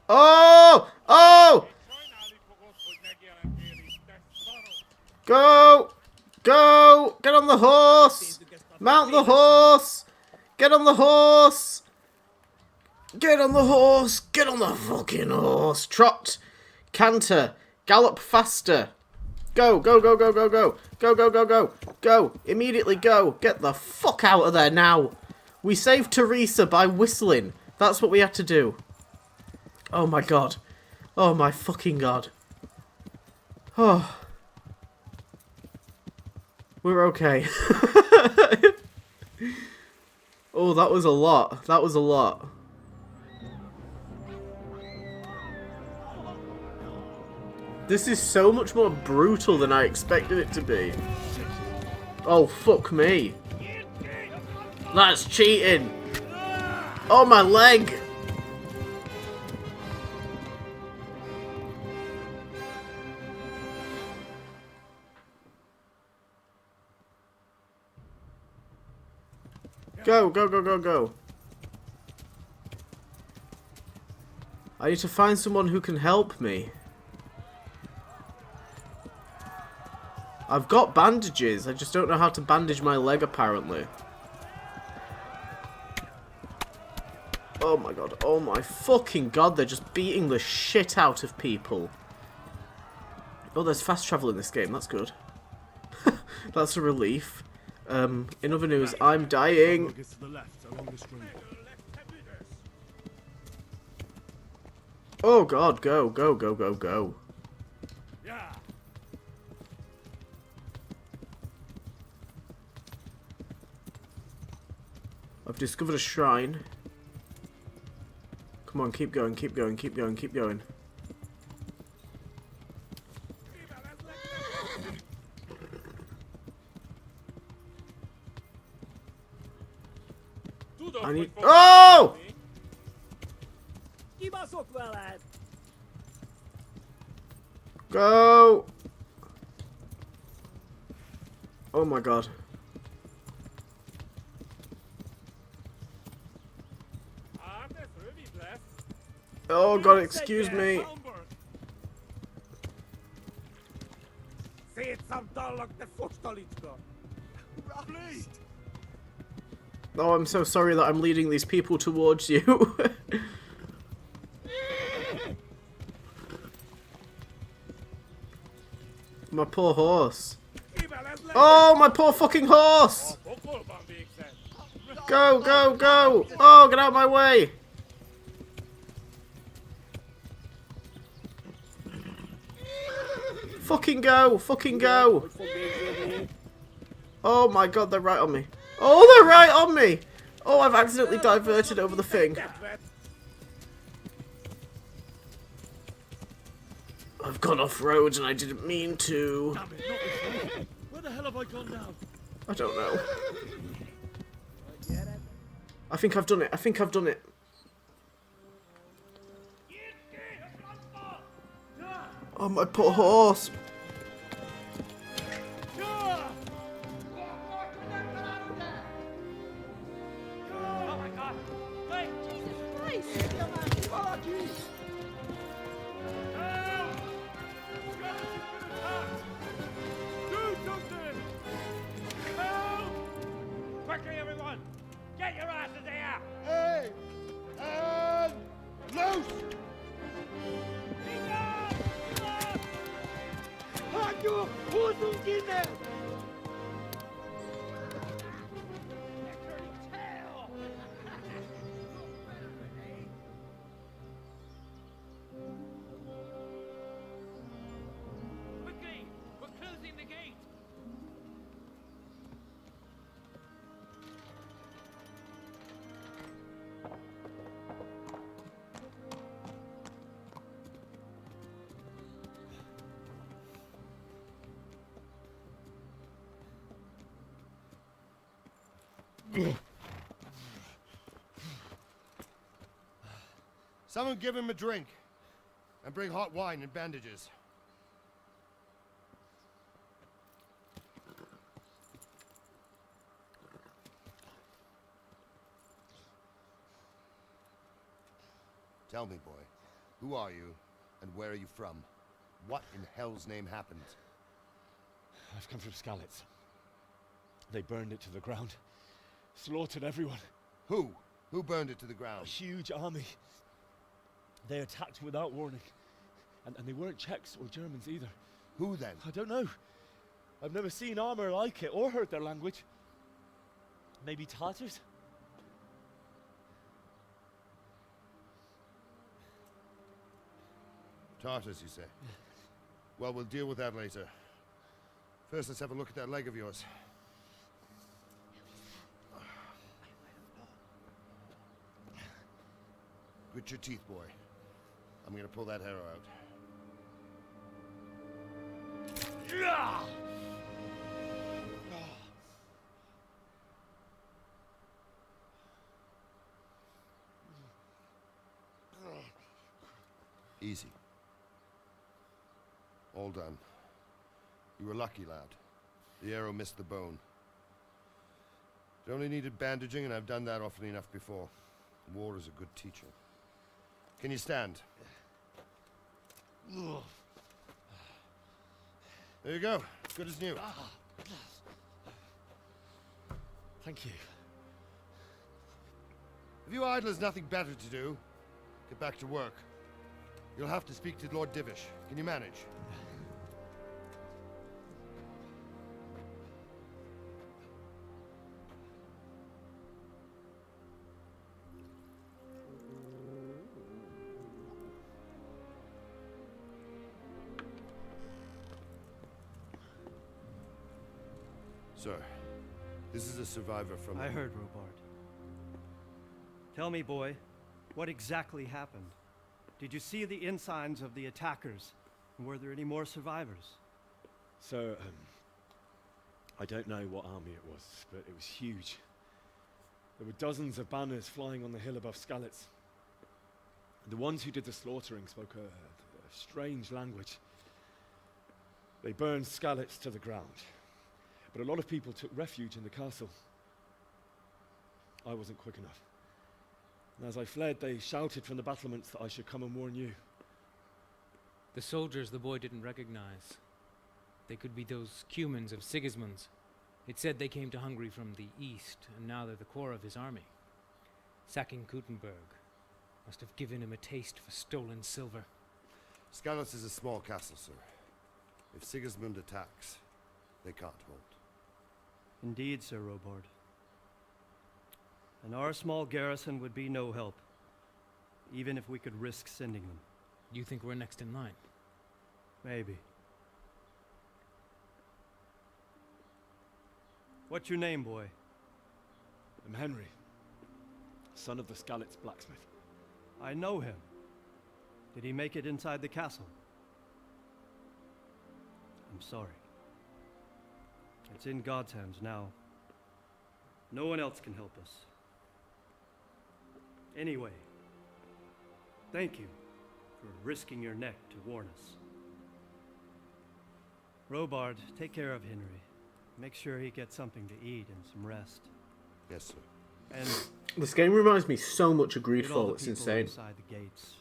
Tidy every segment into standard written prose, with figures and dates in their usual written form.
Oh! Oh! Go! Go! Get on the horse! Mount the horse! Get on the horse! Get on the horse! Get on the fucking horse! Trot! Canter! Gallop faster! Go! Go! Go! Go! Go! Go! Go! Go! Go! Go! Go! Immediately go! Get the fuck out of there now! We saved Teresa by whistling. That's what we had to do. Oh my god. Oh my fucking god. Oh. We're okay. Oh, that was a lot. That was a lot. This is so much more brutal than I expected it to be. Oh, fuck me. That's cheating. Oh, my leg. Go, go, go, go, go. I need to find someone who can help me. I've got bandages, I just don't know how to bandage my leg apparently. Oh my god, oh my fucking god, they're just beating the shit out of people. Oh, there's fast travel in this game, that's good. That's a relief. In other news, I'm dying. Oh god, go, go, go, go, go. I've discovered a shrine. Come on, keep going, keep going, keep going, keep going. I need... Oh! Go! Oh my god. Oh god, excuse me. Oh, I'm so sorry that I'm leading these people towards you. My poor horse. Oh, my poor fucking horse! Go, go, go! Oh, get out of my way! Fucking go! Fucking go! Oh my god, they're right on me. Oh, they're right on me! Oh, I've accidentally diverted over the thing. I've gone off road and I didn't mean to. Where the hell have I gone now? I don't know. I think I've done it. I think I've done it. Oh, my poor horse. Quickly, everyone! Get your asses here! Hey! And loose! Hanyo! Who's in there? Quickly! We're closing the gate! Someone give him a drink. And bring hot wine and bandages. Tell me, boy. Who are you, and where are you from? What in hell's name happened? I've come from Skalitz. They burned it to the ground. Slaughtered everyone. Who? Who burned it to the A ground? huge army. They attacked without warning. And they weren't Czechs or Germans either. Who then? I don't know. I've never seen armor like it or heard their language. Maybe Tatars? Tartars, you say? Well, we'll deal with that later. First, let's have a look at that leg of yours. Grit your teeth, boy. I'm gonna pull that arrow out. Easy. All done. You were lucky, lad. The arrow missed the bone. It only needed bandaging, and I've done that often enough before. War is a good teacher. Can you stand? There you go. Good as new. Thank you. If you idlers nothing better to do, get back to work. You'll have to speak to Lord Divish. Can you manage? Sir, this is a survivor from... I heard, Robard. Tell me, boy, what exactly happened? Did you see the ensigns of the attackers? And were there any more survivors? So, I don't know what army it was, but it was huge. There were dozens of banners flying on the hill above Skalitz. The ones who did the slaughtering spoke a strange language. They burned Skalitz to the ground. But a lot of people took refuge in the castle. I wasn't quick enough. And as I fled, they shouted from the battlements that I should come and warn you. The soldiers the boy didn't recognize. They could be those Cumans of Sigismund's. It said they came to Hungary from the east, and now they're the core of his army. Sacking Gutenberg must have given him a taste for stolen silver. Skalitz is a small castle, sir. If Sigismund attacks, they can't hold. Indeed, Sir Robard. And our small garrison would be no help, even if we could risk sending them. You think we're next in line? Maybe. What's your name, boy? I'm Henry, son of the Skalitz blacksmith. I know him. Did he make it inside the castle? I'm sorry. It's in God's hands now. No one else can help us. Anyway, thank you for risking your neck to warn us. Robard, take care of Henry. Make sure he gets something to eat and some rest. Yes, sir. And This game reminds me so much of get all Greedfall, the it's people insane. inside the gates.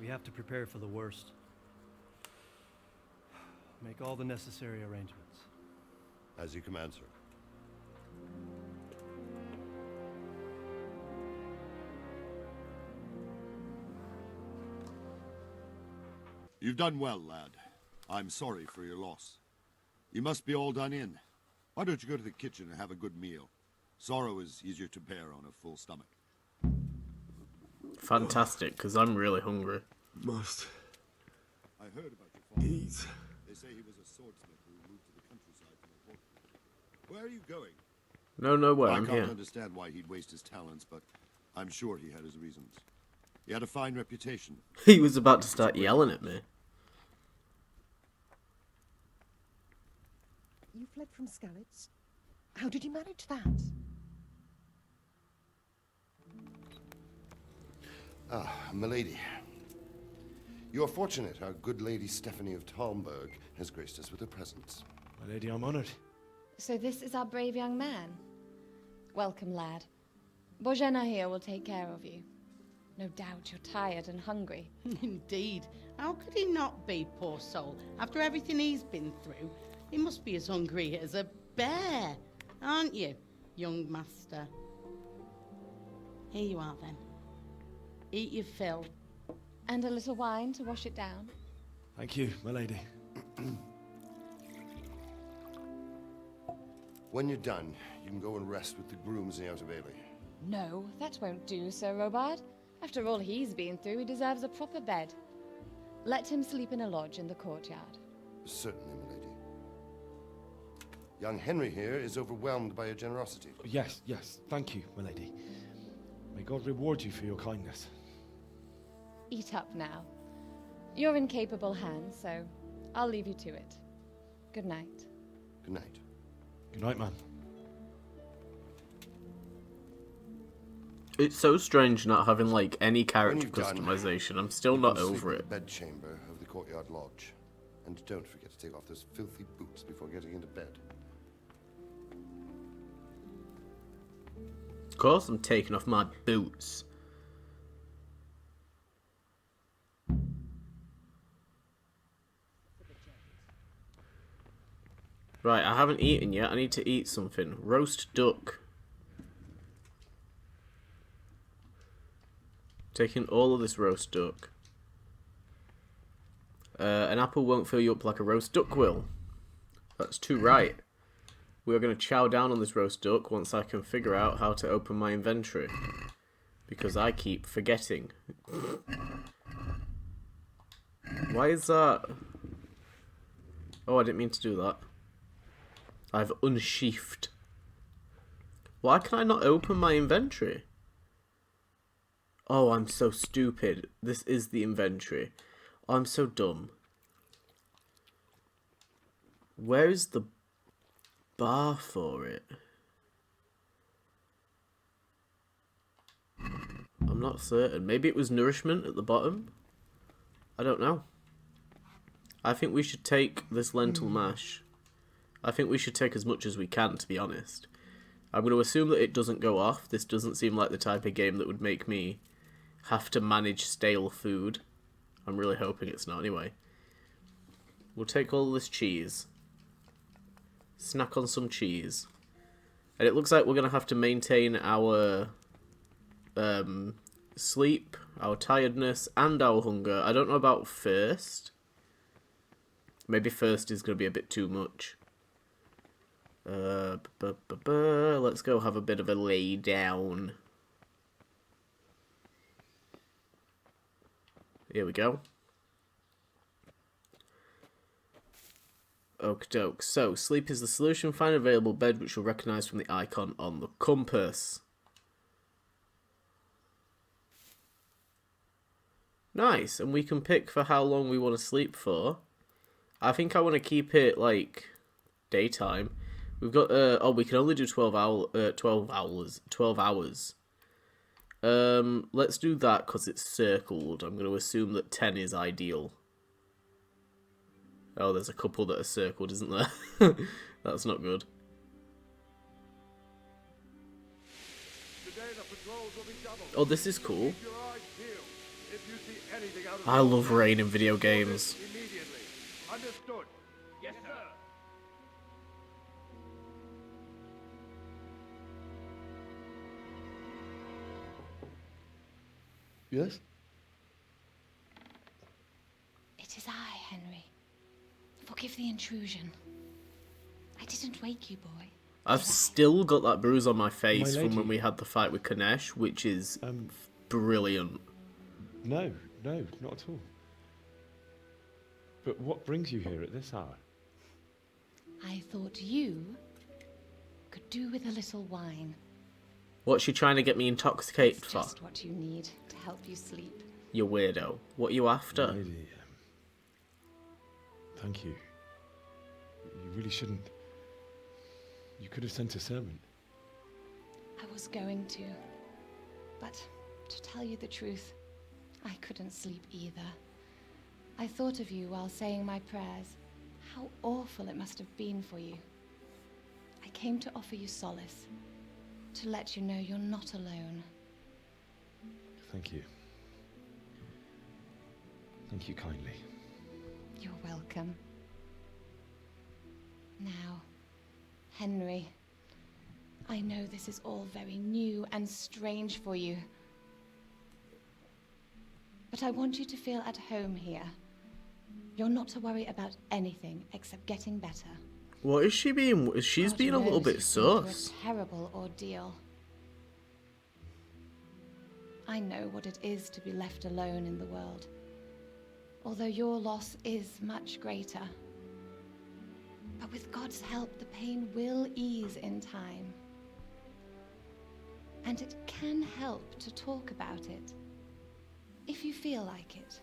We have to prepare for the worst. Make all the necessary arrangements. As you command, sir. You've done well, lad. I'm sorry for your loss. You must be all done in. Why don't you go to the kitchen and have a good meal? Sorrow is easier to bear on a full stomach. Fantastic, because I'm really hungry. Must. I heard about your father. Eat. They say he was a swordsmith who moved to the countryside from the port. Where are you going? No way, I I'm can't here. understand why he'd waste his talents, but I'm sure he had his reasons. He had a fine reputation. He was about to start yelling at me. You fled from Skalitz? How did you manage that? Ah, milady. You are fortunate our good lady Stephanie of Talmberg has graced us with her presence. My lady, I'm honored. So this is our brave young man. Welcome, lad. Bozhena here will take care of you. No doubt you're tired and hungry. Indeed. How could he not be, poor soul? After everything he's been through, he must be as hungry as a bear, aren't you, young master? Here you are, then. Eat your fill. And a little wine to wash it down. Thank you, my lady. When you're done, you can go and rest with the grooms in the Outer Bailey. No, that won't do, Sir Robard. After all he's been through, he deserves a proper bed. Let him sleep in a lodge in the courtyard. Certainly, my lady. Young Henry here is overwhelmed by your generosity. Yes, yes, thank you, my lady. May God reward you for your kindness. Eat up now. You're in capable hands, so I'll leave you to it. Good night. Good night. Good night, man. It's so strange not having, like, any character When you've done, customization. I'm still you not can sleep over in it. the bedchamber of the courtyard lodge. And don't forget to take off those filthy boots before getting into bed. Of course I'm taking off my boots. Right, I haven't eaten yet. I need to eat something. Roast duck. Taking all of this roast duck. An apple won't fill you up like a roast duck will. That's too right. We are going to chow down on this roast duck once I can figure out how to open my inventory. Because I keep forgetting. Why is that? Oh, I didn't mean to do that. I've unsheathed. Why can I not open my inventory? Oh, I'm so stupid. This is the inventory. Oh, I'm so dumb. Where is the bar for it? I'm not certain. Maybe it was nourishment at the bottom? I don't know. I think we should take this lentil mash. I think we should take as much as we can, to be honest. I'm going to assume that it doesn't go off. This doesn't seem like the type of game that would make me have to manage stale food. I'm really hoping it's not anyway. We'll take all this cheese. Snack on some cheese. And it looks like we're going to have to maintain our sleep, our tiredness, and our hunger. I don't know about first. Maybe first is going to be a bit too much. Let's go have a bit of a lay down. Here we go. Okie doke. So, sleep is the solution. Find an available bed which you'll recognise from the icon on the compass. Nice. And we can pick for how long we want to sleep for. I think I want to keep it, like, daytime. We've got, oh, we can only do 12 hours. Let's do that because it's circled. I'm going to assume that 10 is ideal. Oh, there's a couple that are circled, isn't there? That's not good. Oh, this is cool. I love rain in video games. Understood. Yes, sir. Yes? It is I, Henry. Forgive the intrusion. I didn't wake you, boy. I've still got that bruise on my face My from lady. when we had the fight with Kanesh, which is brilliant. No, not at all. But what brings you here at this hour? I thought you could do with a little wine. What's she trying to get me intoxicated It's for? just what you need to help you sleep. You weirdo. What are you after? Lady, thank you. You really shouldn't. You could have sent a servant. I was going to. But to tell you the truth, I couldn't sleep either. I thought of you while saying my prayers. How awful it must have been for you. I came to offer you solace. To let you know you're not alone. Thank you. Thank you kindly. You're welcome. Now, Henry, I know this is all very new and strange for you. But I want you to feel at home here. You're not to worry about anything except getting better. What is she being? She's God being a little knows bit you've been through sus. a terrible ordeal. I know what it is to be left alone in the world. Although your loss is much greater. But with God's help, the pain will ease in time. And it can help to talk about it, if you feel like it.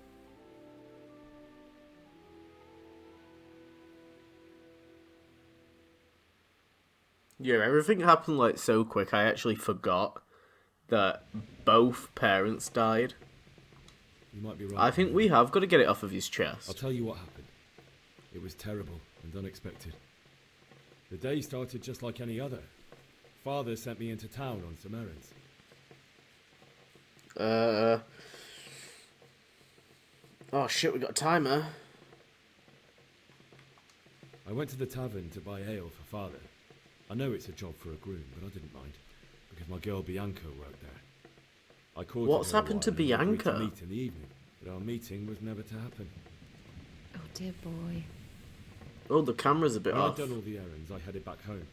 Yeah, everything happened like so quick. I actually forgot that both parents died. You might be right. I think we have got to get it off of his chest. I'll tell you what happened. It was terrible and unexpected. The day started just like any other. Father sent me into town on some errands. Oh shit, we got a timer. I went to the tavern to buy ale for Father. I know it's a job for a groom, but I didn't mind, because my girl Bianca worked there. I called What's her a happened to while and we agreed Bianca? to meet in the evening, but our meeting was never to happen. Oh dear boy. Oh, the camera's a bit When I'd off. done all the errands, I headed back home.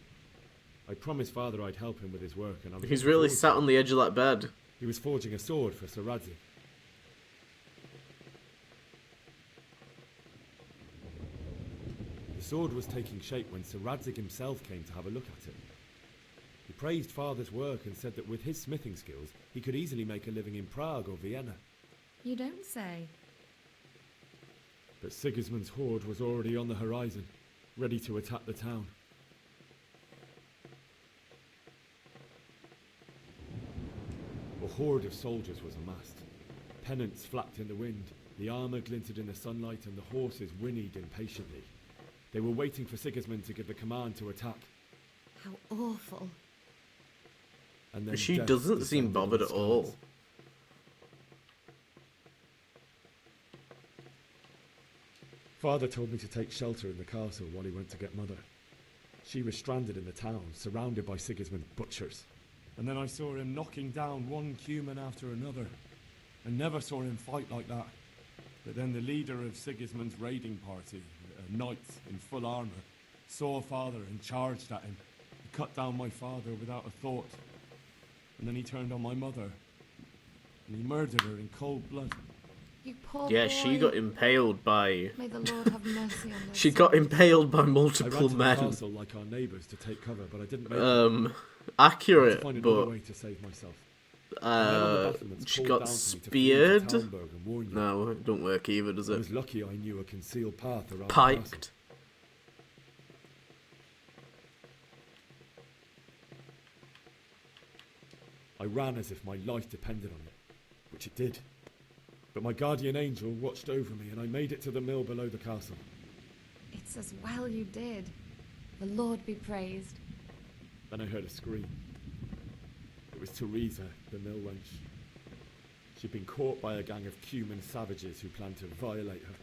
I promised Father I'd help him with his work, and I was He's looking really forward sat to on the edge of that bed. it. He was forging a sword for Sir Radzik. The sword was taking shape when Sir Radzik himself came to have a look at it. He praised Father's work and said that with his smithing skills, he could easily make a living in Prague or Vienna. You don't say. But Sigismund's horde was already on the horizon, ready to attack the town. A horde of soldiers was amassed. Pennants flapped in the wind, the armour glinted in the sunlight, and the horses whinnied impatiently. They were waiting for Sigismund to give the command to attack. How awful. And then She death doesn't seem descended bothered on at all. Skalitz. Father told me to take shelter in the castle while he went to get Mother. She was stranded in the town, surrounded by Sigismund's butchers. And then I saw him knocking down one Cuman after another. I never saw him fight like that. But then the leader of Sigismund's raiding party, a knight in full armour, saw Father and charged at him. He cut down my father without a thought. And then he turned on my mother. And he murdered her in cold blood. You poor Yeah, boy. she got impaled by... May the Lord have mercy on those She got souls. impaled by I multiple ran to the men. castle like our neighbours to take cover, but I didn't make it. I had to Accurate, find another but way to save myself. And then on the battlements she called got down to me to flee to speared. Talmberg and warn you. No, it don't work either, does I it? was lucky I knew a concealed path around the castle. Piked. I ran as if my life depended on it, which it did. But my guardian angel watched over me and I made it to the mill below the castle. It's as well you did. The Lord be praised. Then I heard a scream. It was Teresa, the mill wench. She'd been caught by a gang of Cuman savages who planned to violate her.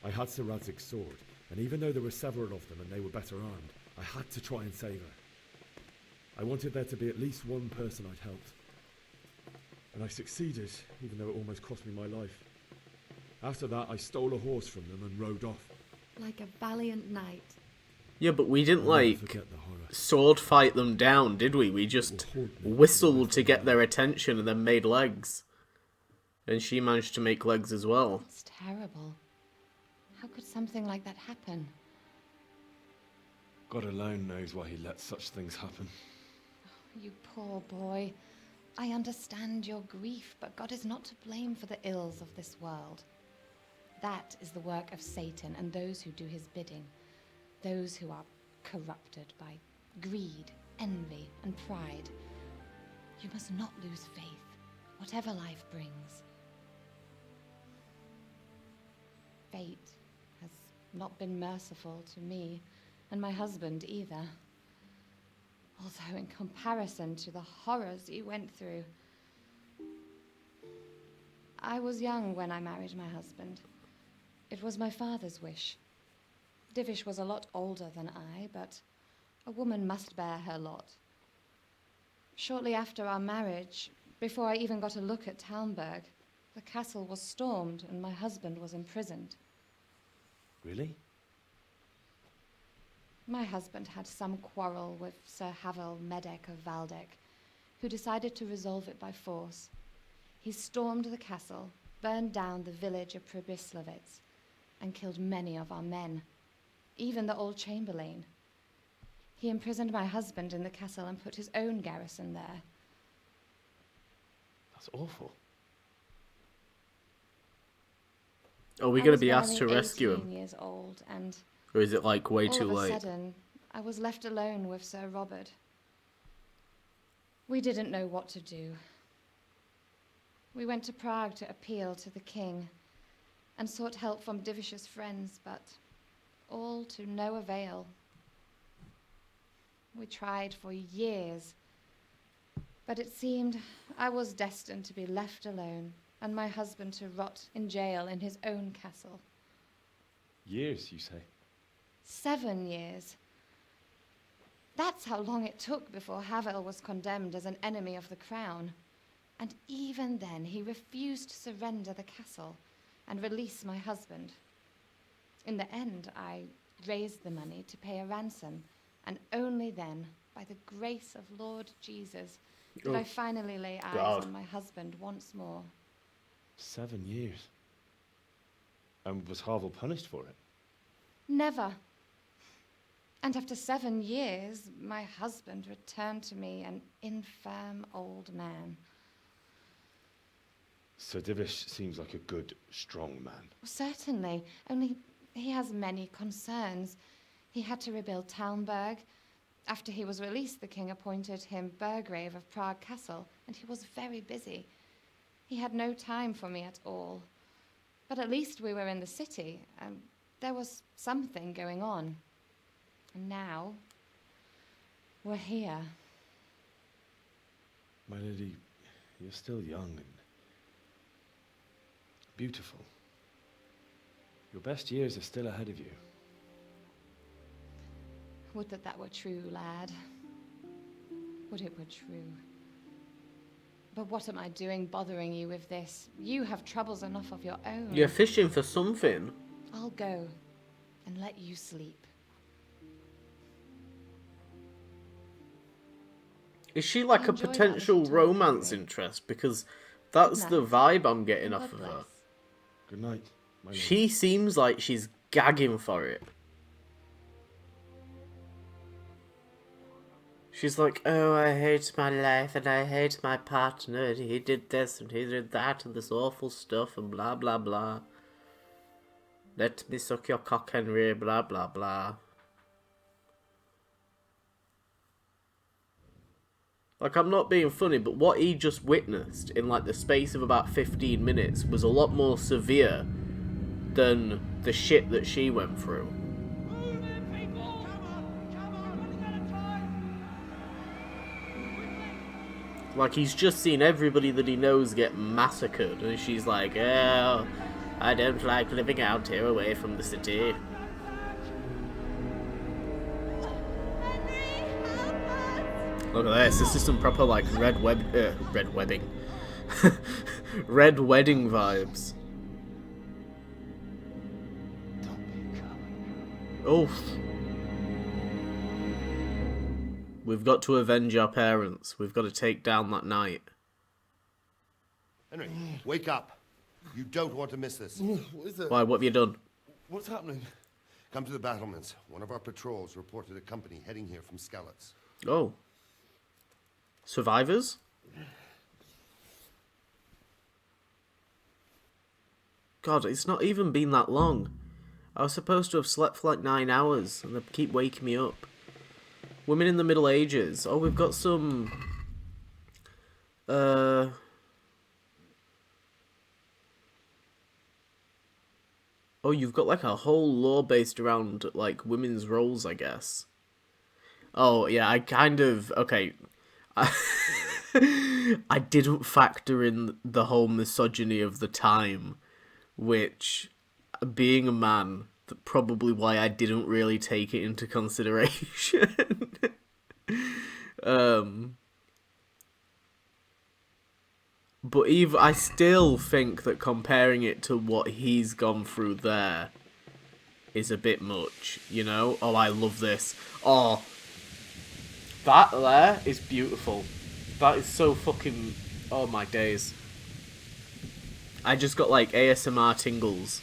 I had Sir Radzig's sword, and even though there were several of them and they were better armed, I had to try and save her. I wanted there to be at least one person I'd helped. And I succeeded, even though it almost cost me my life. After that, I stole a horse from them and rode off. Like a valiant knight. Yeah, but we didn't, I'll never like, forget the horror. sword fight them down, did we? We just whistled to get their attention and then made legs. And she managed to make legs as well. It's terrible. How could something like that happen? God alone knows why he let such things happen. You poor boy. I understand your grief, but God is not to blame for the ills of this world. That is the work of Satan and those who do his bidding. Those who are corrupted by greed, envy, and pride. You must not lose faith, whatever life brings. Fate has not been merciful to me, and my husband either. Although in comparison to the horrors you went through, I was young when I married my husband. It was my father's wish. Divish was a lot older than I, but a woman must bear her lot. Shortly after our marriage, before I even got a look at Talmberg, the castle was stormed and my husband was imprisoned. Really? My husband had some quarrel with Sir Havel Medek of Valdek, who decided to resolve it by force. He stormed the castle, burned down the village of Pribyslavitz, and killed many of our men, even the old chamberlain. He imprisoned my husband in the castle and put his own garrison there. That's awful. Are we going to be asked to rescue him? I was barely 18 years old, and or is it like way too all of late? a sudden, I was left alone with Sir Robert. We didn't know what to do. We went to Prague to appeal to the king and sought help from Divish's friends, but all to no avail. We tried for years, but it seemed I was destined to be left alone and my husband to rot in jail in his own castle. Years, you say? 7 years. That's how long it took before Havel was condemned as an enemy of the crown. And even then, he refused to surrender the castle and release my husband. In the end, I raised the money to pay a ransom, and only then, by the grace of Lord Jesus, did I finally lay eyes on my husband once more. 7 years. And was Havel punished for it? Never. And after 7 years, my husband returned to me an infirm old man. Sir Divish seems like a good, strong man. Certainly, only he has many concerns. He had to rebuild Talmberg. After he was released, the king appointed him Burgrave of Prague Castle, and he was very busy. He had no time for me at all. But at least we were in the city, and there was something going on. And now, we're here. My lady, you're still young and beautiful. Your best years are still ahead of you. Would that that were true, lad. Would it were true. But what am I doing bothering you with this? You have troubles enough of your own. You're fishing for something. I'll go and let you sleep. Is she like a potential romance interest? Because that's the vibe I'm getting off of her. Good night, my lord. She seems like she's gagging for it. She's like, oh, I hate my life and I hate my partner and he did this and he did that and this awful stuff and blah blah blah. Let me suck your cock, Henry, blah blah blah. Like, I'm not being funny, but what he just witnessed in like the space of about 15 minutes was a lot more severe than the shit that she went through. Like, he's just seen everybody that he knows get massacred, and she's like, oh, I don't like living out here away from the city. Look at this. This is some proper, like, red wedding. Red wedding vibes. Oof. We've got to avenge our parents. We've got to take down that knight. Henry, wake up. You don't want to miss this. What is it? Why, what have you done? What's happening? Come to the battlements. One of our patrols reported a company heading here from Skalitz. Oh. Survivors? God, it's not even been that long. I was supposed to have slept for like 9 hours, and they keep waking me up. Women in the Middle Ages. Oh, we've got some... Oh, you've got like a whole lore based around like women's roles, I guess. Oh, yeah, I kind of... Okay. I didn't factor in the whole misogyny of the time, which, being a man, probably why I didn't really take it into consideration. But I still think that comparing it to what he's gone through there is a bit much, you know? Oh, I love this. Oh, that there is beautiful. That is so fucking... Oh, my days. I just got, like, ASMR tingles.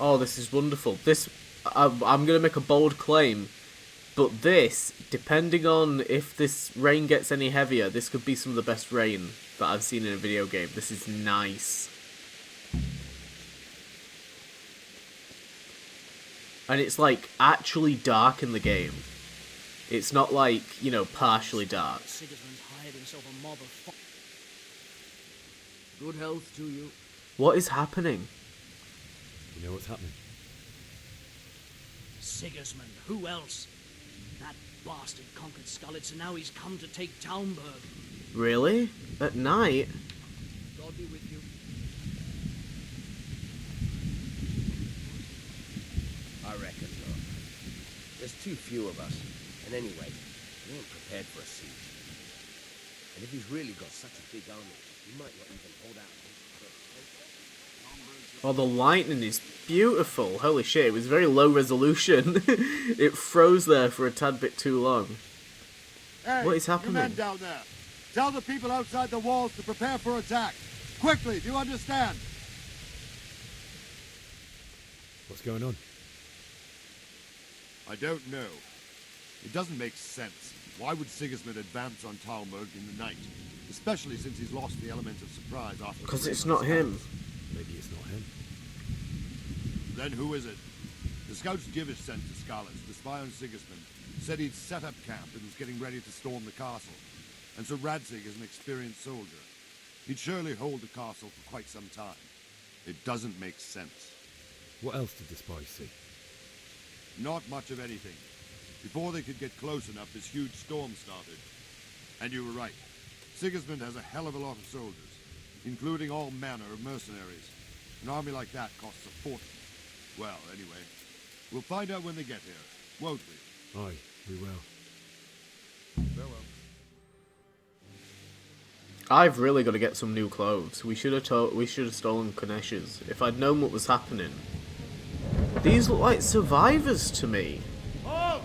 Oh, this is wonderful. This... I'm going to make a bold claim. But this, depending on if this rain gets any heavier, this could be some of the best rain that I've seen in a video game. This is nice. And it's, like, actually dark in the game. It's not, like, you know, partially dark. Sigismund's hired himself a mob of... Good health to you. What is happening? You know what's happening? Sigismund, who else? That bastard conquered Skalitz, and now he's come to take Talmberg. Really? At night? God be with you. I reckon so. There's too few of us. And anyway, we ain't prepared for a siege. And if he's really got such a big army, he might not even hold out his first. Oh, the lightning is beautiful. Holy shit, it was very low resolution. It froze there for a tad bit too long. Hey, what is happening? You men down there, tell the people outside the walls to prepare for attack. Quickly, do you understand? What's going on? I don't know. It doesn't make sense. Why would Sigismund advance on Talmberg in the night? Especially since he's lost the element of surprise after... Because it's not him. Maybe it's not him. Then who is it? The scouts Divish sent to Skalitz to spy on Sigismund said he'd set up camp and was getting ready to storm the castle. And so Radzig is an experienced soldier. He'd surely hold the castle for quite some time. It doesn't make sense. What else did the spies see? Not much of anything. Before they could get close enough, this huge storm started. And you were right. Sigismund has a hell of a lot of soldiers, including all manner of mercenaries. An army like that costs a fortune. Well, anyway, we'll find out when they get here, won't we? Aye, we will. Farewell. I've really got to get some new clothes. We should have stolen Kanesh's. If I'd known what was happening. These look like survivors to me. Halt!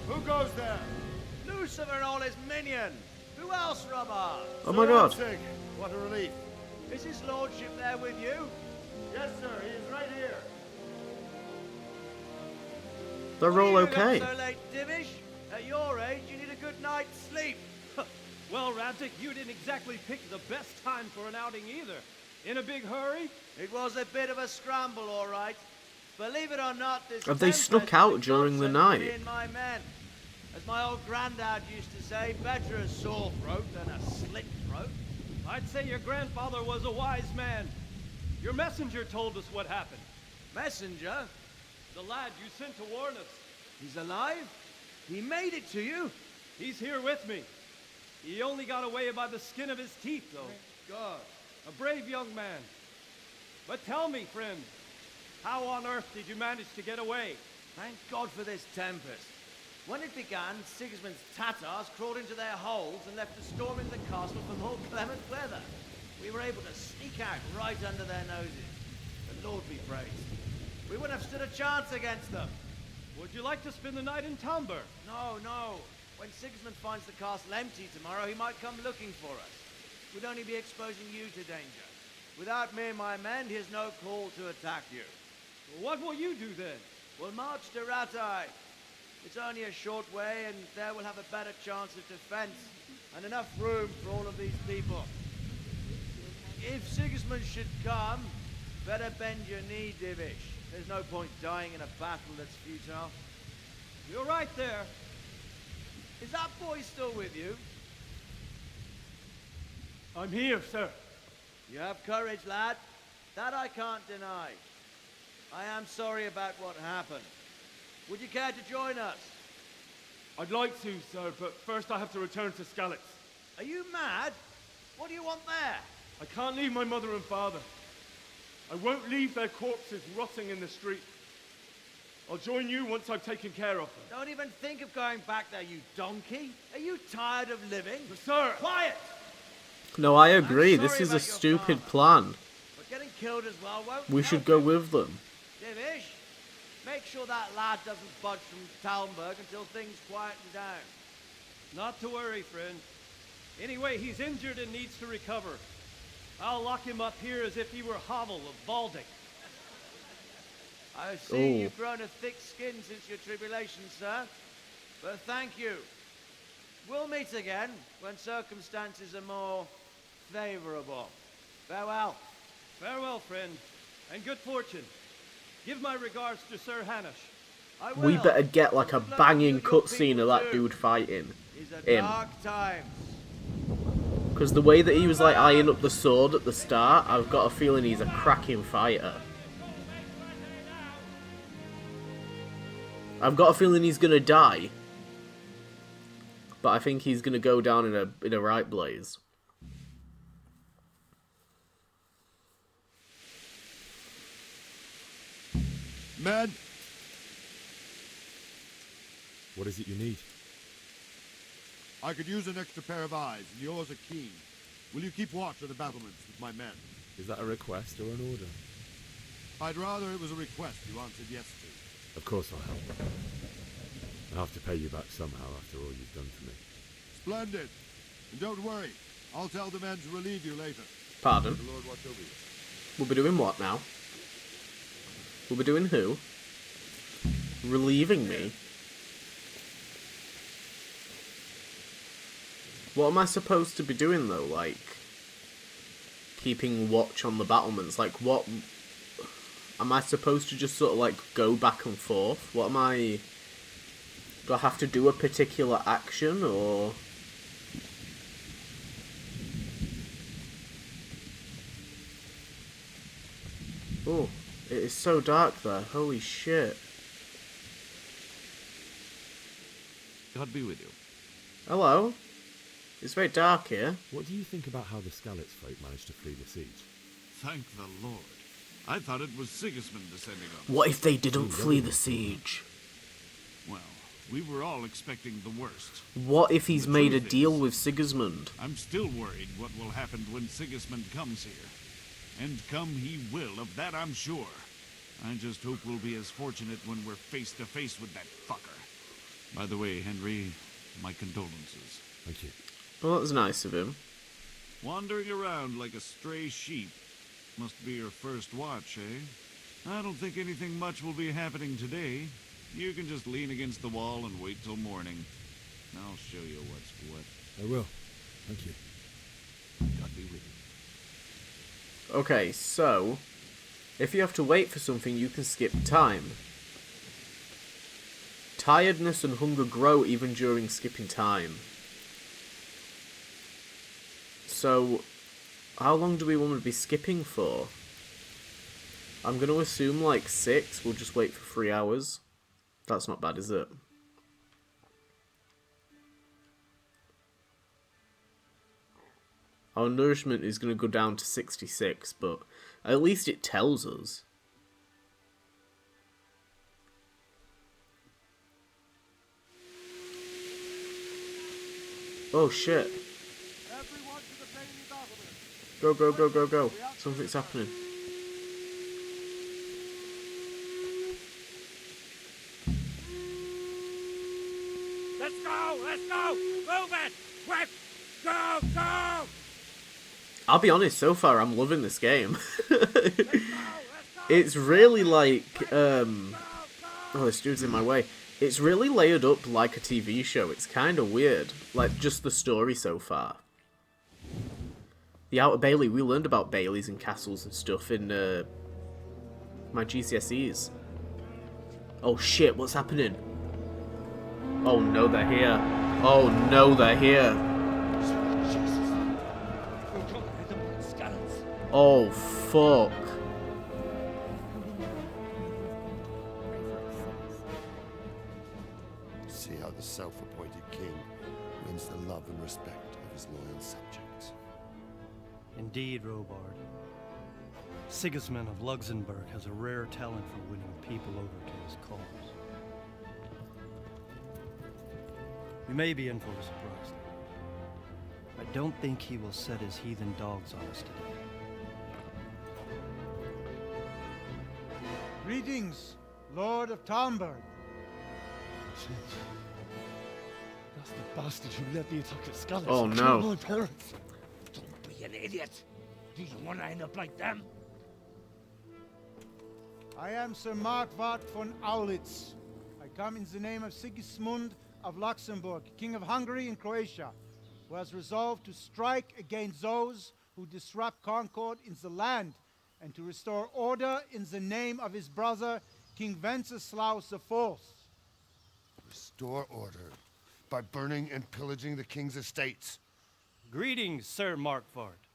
Who goes there? Lucifer and all his minions. Who else, Robert? Oh my god. What a relief. Is his lordship there with you? Yes, sir. He is right here. They're all okay. So late, Divish? At your age, you need a good night's sleep. Well, Radzig, you didn't exactly pick the best time for an outing either. In a big hurry? It was a bit of a scramble, all right. Believe it or not, this Have they snuck out during the night? me and my men. As my old granddad used to say, better a sore throat than a slit throat. I'd say your grandfather was a wise man. Your messenger told us what happened. Messenger? The lad you sent to warn us. He's alive? He made it to you? He's here with me. He only got away by the skin of his teeth, though. God. A brave young man. But tell me, friend, how on earth did you manage to get away? Thank God for this tempest. When it began, Sigismund's Tatars crawled into their holes and left us storming the castle for more clement weather. We were able to sneak out right under their noses. The Lord be praised. We wouldn't have stood a chance against them. Would you like to spend the night in Talmberg? No, no. When Sigismund finds the castle empty tomorrow, he might come looking for us. We'd only be exposing you to danger. Without me and my men, he has no call to attack you. Well, what will you do then? We'll march to Ratai. It's only a short way, and there we'll have a better chance of defense and enough room for all of these people. If Sigismund should come, better bend your knee, Divish. There's no point dying in a battle that's futile. You're right there. Is that boy still with you? I'm here, sir. You have courage, lad. That I can't deny. I am sorry about what happened. Would you care to join us? I'd like to, sir, but first I have to return to Skalitz. Are you mad? What do you want there? I can't leave my mother and father. I won't leave their corpses rotting in the street. I'll join you once I've taken care of them. Don't even think of going back there, you donkey. Are you tired of living? But sir! Quiet! No, I agree. I'm This sorry is a about your stupid father, plan. But getting killed as well won't We help should go you. with them. Divish, make sure that lad doesn't budge from Talmberg until things quieten down. Not to worry, friend. Anyway, he's injured and needs to recover. I'll lock him up here as if he were Havel of Balding. I see you've grown a thick skin since your tribulation, sir. But thank you. We'll meet again when circumstances are more favorable. Farewell. Farewell, friend, and good fortune. Give my regards to Sir Hanush. I We will. better get like a banging Your cutscene of that people dude fighting These are him. dark times. Because the way that he was like eyeing up the sword at the start, I've got a feeling he's a cracking fighter. I've got a feeling he's gonna die, but I think he's gonna go down in a right blaze. Men, What is it you need? I could use an extra pair of eyes, and yours are keen. Will you keep watch of the battlements with my men? Is that a request or an order? I'd rather it was a request you answered yes to. Of course I'll help. I'll have to pay you back somehow after all you've done for me. Splendid. And don't worry, I'll tell the men to relieve you later. Pardon? The Lord watch over you. We'll be doing what now? We'll be doing who? Relieving me? What am I supposed to be doing though? Like, keeping watch on the battlements? Like, what? Am I supposed to just sort of like go back and forth? What am I? Do I have to do a particular action or? Oh, it is so dark there. Holy shit. God be with you. Hello. It's very dark here. What do you think about how the Skalitz folk managed to flee the siege? Thank the Lord. I thought it was Sigismund descending on us. What if they didn't flee the siege? Well, we were all expecting the worst. What if he's The made a truth deal is, with Sigismund? I'm still worried what will happen when Sigismund comes here. And come he will, of that I'm sure. I just hope we'll be as fortunate when we're face to face with that fucker. By the way, Henry, my condolences. Thank you. Well, that's nice of him. Wandering around like a stray sheep. Must be your first watch, eh? I don't think anything much will be happening today. You can just lean against the wall and wait till morning. I'll show you what's what. I will. Thank you. God be with you. Okay, so if you have to wait for something, you can skip time. Tiredness and hunger grow even during skipping time. So, how long do we want to be skipping for? I'm going to assume like 6. We'll just wait for 3 hours. That's not bad, is it? Our nourishment is going to go down to 66, but at least it tells us. Oh shit. Go, go, go, go, go. Something's happening. Let's go! Let's go! Move it! Quick! Go! Go! I'll be honest, so far I'm loving this game. It's really like, oh, this dude's in my way. It's really layered up like a TV show. It's kind of weird. Like, just the story so far. The Outer Bailey, we learned about Baileys and castles and stuff in my GCSEs. Oh shit, what's happening? Oh no, they're here. Oh no, they're here. Oh fuck. See how the self-repair and respect of his loyal subjects. Indeed, Robard. Sigismund of Luxembourg has a rare talent for winning people over to his cause. We may be in for a surprise. I don't think he will set his heathen dogs on us today. Greetings, Lord of Talmberg. That's the bastard who led the attack at Skalitz. Oh, and no. killed my parents. Don't be an idiot. Do you want to end up like them? I am Sir Markwart von Aulitz. I come in the name of Sigismund of Luxembourg, King of Hungary and Croatia, who has resolved to strike against those who disrupt concord in the land and to restore order in the name of his brother, King Wenceslaus IV. Restore order by burning and pillaging the king's estates. Greetings, Sir Markwart.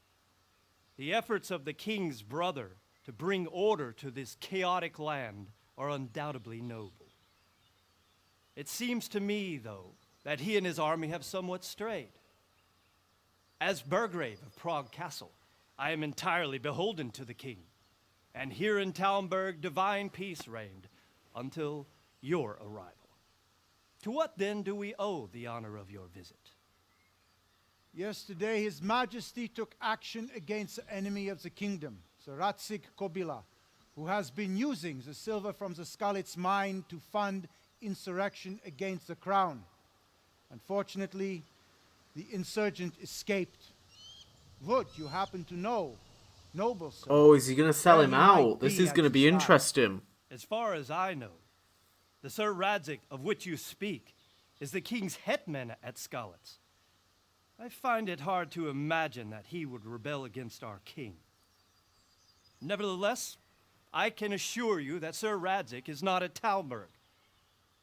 The efforts of the king's brother to bring order to this chaotic land are undoubtedly noble. It seems to me, though, that he and his army have somewhat strayed. As Burgrave of Prague Castle, I am entirely beholden to the king, and here in Talmberg divine peace reigned until your arrival. To what then do we owe the honor of your visit? Yesterday, His Majesty took action against the enemy of the kingdom, the Ratsik Kobila, who has been using the silver from the Skalitz mine to fund insurrection against the crown. Unfortunately, the insurgent escaped. Would you happen to know, noble sir? Oh, is he going to sell him where he might out? This be is at going to this be time? interesting. As far as I know, the Sir Radzik of which you speak is the king's hetman at Skalitz. I find it hard to imagine that he would rebel against our king. Nevertheless, I can assure you that Sir Radzik is not at Talmberg.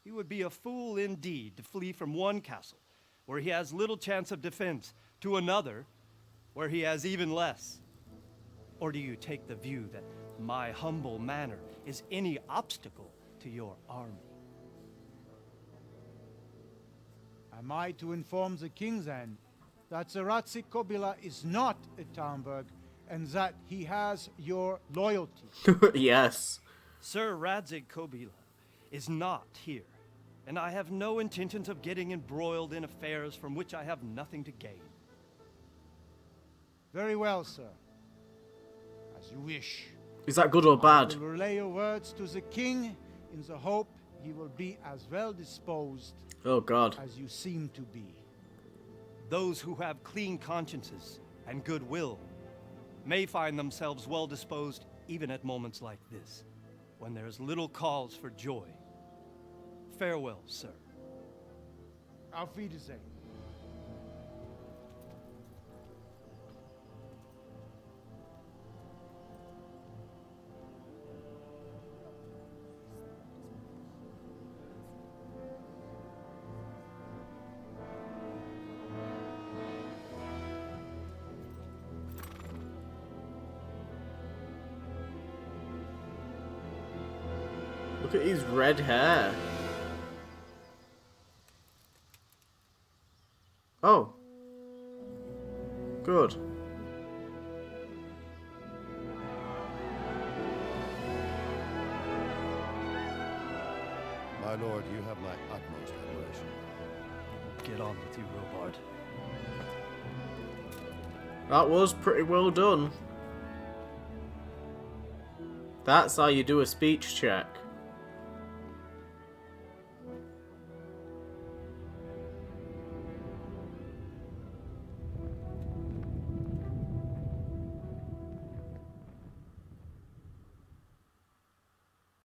He would be a fool indeed to flee from one castle, where he has little chance of defense, to another, where he has even less. Or do you take the view that my humble manner is any obstacle to your army? Am I to inform the king then that the Ratsik Kobila is not at Talmberg and that he has your loyalty? Yes. Sir Radzik Kobila is not here, and I have no intentions of getting embroiled in affairs from which I have nothing to gain. Very well, sir. As you wish. Is that good or bad? I will relay your words to the king in the hope he will be as well disposed Oh, God. as you seem to be. Those who have clean consciences and goodwill may find themselves well disposed even at moments like this, when there is little cause for joy. Farewell, sir. Auf Wiedersehen. Look at his red hair. Oh. Good. My lord, you have my utmost admiration. Get on with you, Robard. That was pretty well done. That's how you do a speech check.